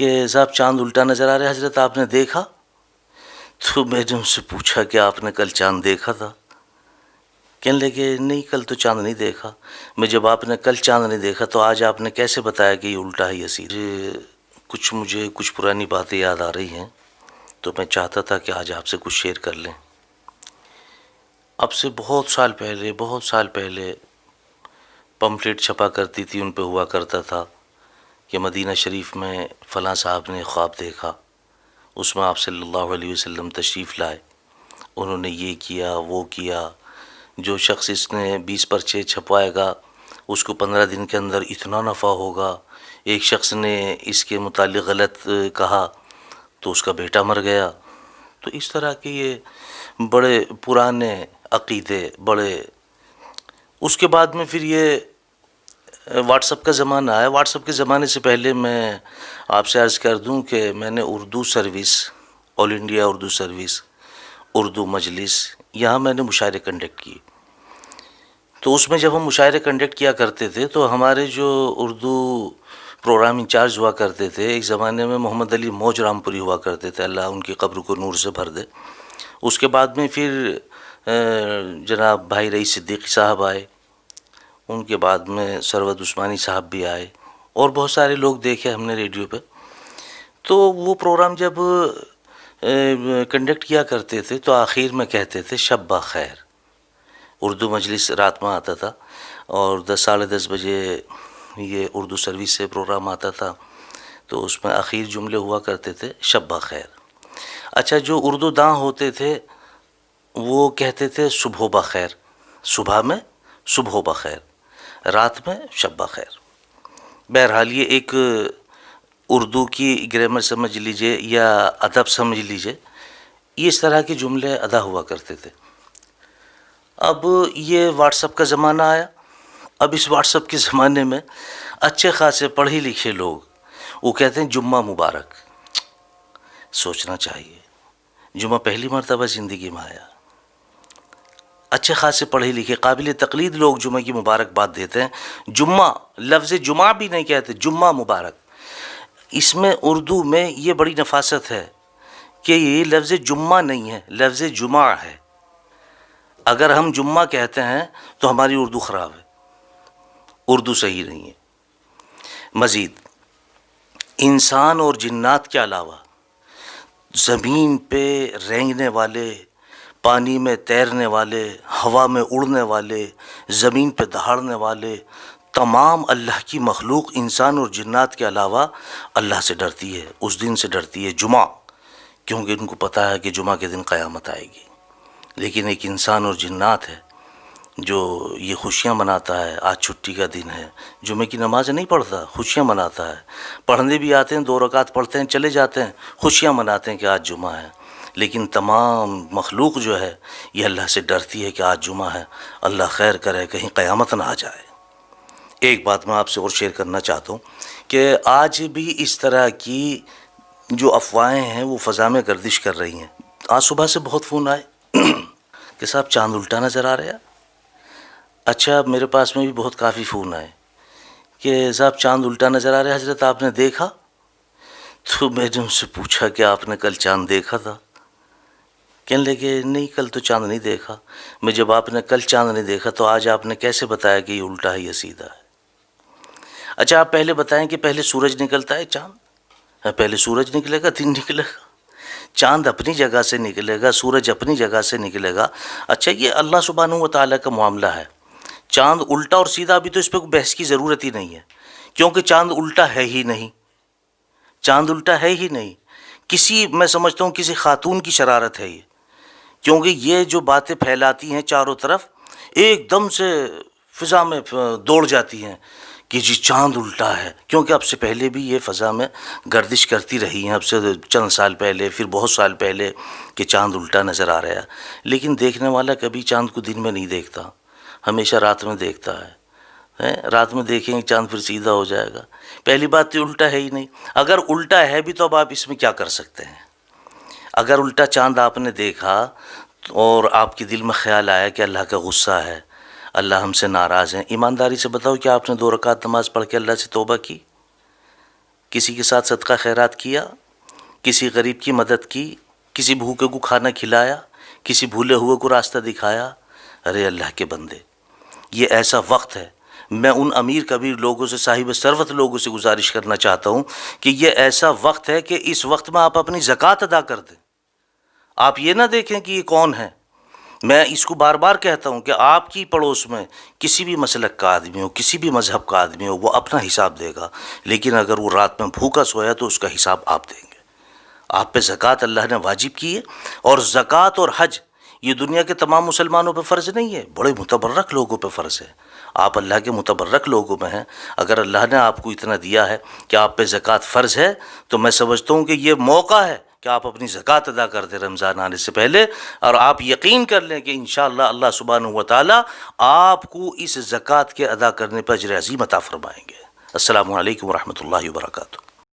کہ صاحب چاند الٹا نظر آ رہا ہے حضرت، آپ نے دیکھا؟ تو میں نے ان سے پوچھا کہ آپ نے کل چاند دیکھا تھا؟ کہنے لگے نہیں کل تو چاند نہیں دیکھا۔ میں جب آپ نے کل چاند نہیں دیکھا تو آج آپ نے کیسے بتایا کہ یہ الٹا ہے یا سیدھا؟ مجھے کچھ پرانی باتیں یاد آ رہی ہیں تو میں چاہتا تھا کہ آج آپ سے کچھ شیئر کر لیں۔ اب سے بہت سال پہلے پمفلٹ چھپا کرتی تھی، ان پہ ہوا کرتا تھا کہ مدینہ شریف میں فلاں صاحب نے خواب دیکھا، اس میں آپ صلی اللہ علیہ وسلم تشریف لائے، انہوں نے یہ کیا وہ کیا، جو شخص اس نے 20 پرچے چھپوائے گا اس کو 15 دن کے اندر اتنا نفع ہوگا، ایک شخص نے اس کے متعلق غلط کہا تو اس کا بیٹا مر گیا۔ تو اس طرح کے یہ بڑے پرانے عقیدے اس کے بعد میں پھر یہ واٹس اپ کا زمانہ آیا۔ واٹس اپ کے زمانے سے پہلے میں آپ سے عرض کر دوں کہ میں نے اردو سروس، آل انڈیا اردو سروس، اردو مجلس، یہاں میں نے مشاعرے کنڈکٹ کی۔ تو اس میں جب ہم مشاعرے کنڈکٹ کیا کرتے تھے تو ہمارے جو اردو پروگرام انچارج ہوا کرتے تھے، ایک زمانے میں محمد علی موج رامپوری ہوا کرتے تھے، اللہ ان کی قبر کو نور سے بھر دے۔ اس کے بعد میں پھر جناب بھائی رئیس صدیقی صاحب آئے، ان کے بعد میں سرود عثمانی صاحب بھی آئے، اور بہت سارے لوگ دیکھے ہم نے ریڈیو پہ۔ تو وہ پروگرام جب کنڈکٹ کیا کرتے تھے تو آخر میں کہتے تھے شب بخیر۔ اردو مجلس رات میں آتا تھا اور 10 ساڑھے 10 بجے یہ اردو سروس سے پروگرام آتا تھا، تو اس میں اخیر جملے ہوا کرتے تھے شب بخیر۔ اچھا، جو اردو داں ہوتے تھے وہ کہتے تھے صبح بخیر، صبح میں صبح بخیر، رات میں شب بخیر۔ بہرحال یہ ایک اردو کی گرامر سمجھ لیجئے یا ادب سمجھ لیجئے، یہ اس طرح کے جملے ادا ہوا کرتے تھے۔ اب یہ واٹس اپ کا زمانہ آیا۔ اب اس واٹس اپ کے زمانے میں اچھے خاصے پڑھے لکھے لوگ وہ کہتے ہیں جمعہ مبارک۔ سوچنا چاہیے، جمعہ پہلی مرتبہ زندگی میں آیا، اچھے خاصے پڑھے لکھے قابل تقلید لوگ جمعہ کی مبارکباد دیتے ہیں۔ جمعہ، لفظ جمعہ بھی نہیں کہتے، جمعہ مبارک۔ اس میں اردو میں یہ بڑی نفاست ہے کہ یہ لفظ جمعہ نہیں ہے، لفظ جمعہ ہے۔ اگر ہم جمعہ کہتے ہیں تو ہماری اردو خراب ہے، اردو صحیح نہیں ہے۔ مزید انسان اور جنات کے علاوہ زمین پہ رینگنے والے، پانی میں تیرنے والے، ہوا میں اڑنے والے، زمین پہ دہاڑنے والے تمام اللہ کی مخلوق انسان اور جنات کے علاوہ اللہ سے ڈرتی ہے، اس دن سے ڈرتی ہے جمعہ، کیونکہ ان کو پتہ ہے کہ جمعہ کے دن قیامت آئے گی۔ لیکن ایک انسان اور جنات ہے جو یہ خوشیاں مناتا ہے، آج چھٹی کا دن ہے، جمعے کی نماز نہیں پڑھتا، خوشیاں مناتا ہے، پڑھنے بھی آتے ہیں، 2 رکعت پڑھتے ہیں، چلے جاتے ہیں، خوشیاں مناتے ہیں کہ آج جمعہ ہے۔ لیکن تمام مخلوق جو ہے یہ اللہ سے ڈرتی ہے کہ آج جمعہ ہے، اللہ خیر کرے کہیں قیامت نہ آ جائے۔ ایک بات میں آپ سے اور شیئر کرنا چاہتا ہوں کہ آج بھی اس طرح کی جو افواہیں ہیں وہ فضا میں گردش کر رہی ہیں۔ آج صبح سے بہت فون آئے کہ صاحب چاند الٹا نظر آ رہا ہے۔ اچھا، میرے پاس میں بھی بہت کافی فون آئے کہ صاحب چاند الٹا نظر آ رہا ہے حضرت، آپ نے دیکھا؟ تو میں نے ان سے پوچھا کہ آپ نے کل چاند دیکھا تھا؟ کہنے لگے نہیں کل تو چاند نہیں دیکھا۔ میں جب آپ نے کل چاند نہیں دیکھا تو آج آپ نے کیسے بتایا کہ یہ الٹا ہے یا سیدھا ہے؟ اچھا، آپ پہلے بتائیں کہ پہلے سورج نکلتا ہے چاند؟ پہلے سورج نکلے گا، دن نکلے گا، چاند اپنی جگہ سے نکلے گا، سورج اپنی جگہ سے نکلے گا۔ اچھا، یہ اللہ سبحانہ و تعالیٰ کا معاملہ ہے۔ چاند الٹا اور سیدھا بھی تو اس پہ کوئی بحث کی ضرورت ہی نہیں ہے، کیونکہ چاند الٹا ہے ہی نہیں، چاند الٹا ہے ہی نہیں۔ میں سمجھتا ہوں کسی خاتون کی شرارت ہے یہ، کیونکہ یہ جو باتیں پھیلاتی ہیں چاروں طرف ایک دم سے فضا میں دوڑ جاتی ہیں کہ جی چاند الٹا ہے، کیونکہ اب سے پہلے بھی یہ فضا میں گردش کرتی رہی ہیں، اب سے چند سال پہلے، پھر بہت سال پہلے، کہ چاند الٹا نظر آ رہا ہے۔ لیکن دیکھنے والا کبھی چاند کو دن میں نہیں دیکھتا، ہمیشہ رات میں دیکھتا ہے۔ رات میں دیکھیں گے چاند پھر سیدھا ہو جائے گا۔ پہلی بات تو الٹا ہے ہی نہیں، اگر الٹا ہے بھی تو اب آپ اس میں کیا کر سکتے ہیں؟ اگر الٹا چاند آپ نے دیکھا اور آپ کے دل میں خیال آیا کہ اللہ کا غصہ ہے، اللہ ہم سے ناراض ہیں، ایمانداری سے بتاؤ کہ آپ نے 2 رکعت نماز پڑھ کے اللہ سے توبہ کی؟ کسی کے ساتھ صدقہ خیرات کیا، کسی غریب کی مدد کی، کسی بھوکے کو کھانا کھلایا، کسی بھولے ہوئے کو راستہ دکھایا. ارے اللہ کے بندے، یہ ایسا وقت ہے. میں ان امیر کبیر لوگوں سے، صاحب ثروت لوگوں سے گزارش کرنا چاہتا ہوں کہ یہ ایسا وقت ہے کہ اس وقت میں آپ اپنی زکوٰۃ ادا کر دیں. آپ یہ نہ دیکھیں کہ یہ کون ہے. میں اس کو بار بار کہتا ہوں کہ آپ کی پڑوس میں کسی بھی مسلک کا آدمی ہو، کسی بھی مذہب کا آدمی ہو، وہ اپنا حساب دے گا، لیکن اگر وہ رات میں بھوکا سویا تو اس کا حساب آپ دیں گے. آپ پہ زکوٰۃ اللہ نے واجب کی ہے، اور زکوٰۃ اور حج یہ دنیا کے تمام مسلمانوں پہ فرض نہیں ہے، بڑے متبرک لوگوں پہ فرض ہے. آپ اللہ کے متبرک لوگوں میں ہیں. اگر اللہ نے آپ کو اتنا دیا ہے کہ آپ پہ زکوٰۃ فرض ہے، تو میں سمجھتا ہوں کہ یہ موقع ہے کہ آپ اپنی زکوٰۃ ادا کر دیں رمضان آنے سے پہلے. اور آپ یقین کر لیں کہ انشاءاللہ اللہ سبحانہ و تعالی آپ کو اس زکوٰۃ کے ادا کرنے پر اجر عظیم عطا فرمائیں گے. السلام علیکم ورحمۃ اللہ وبرکاتہ.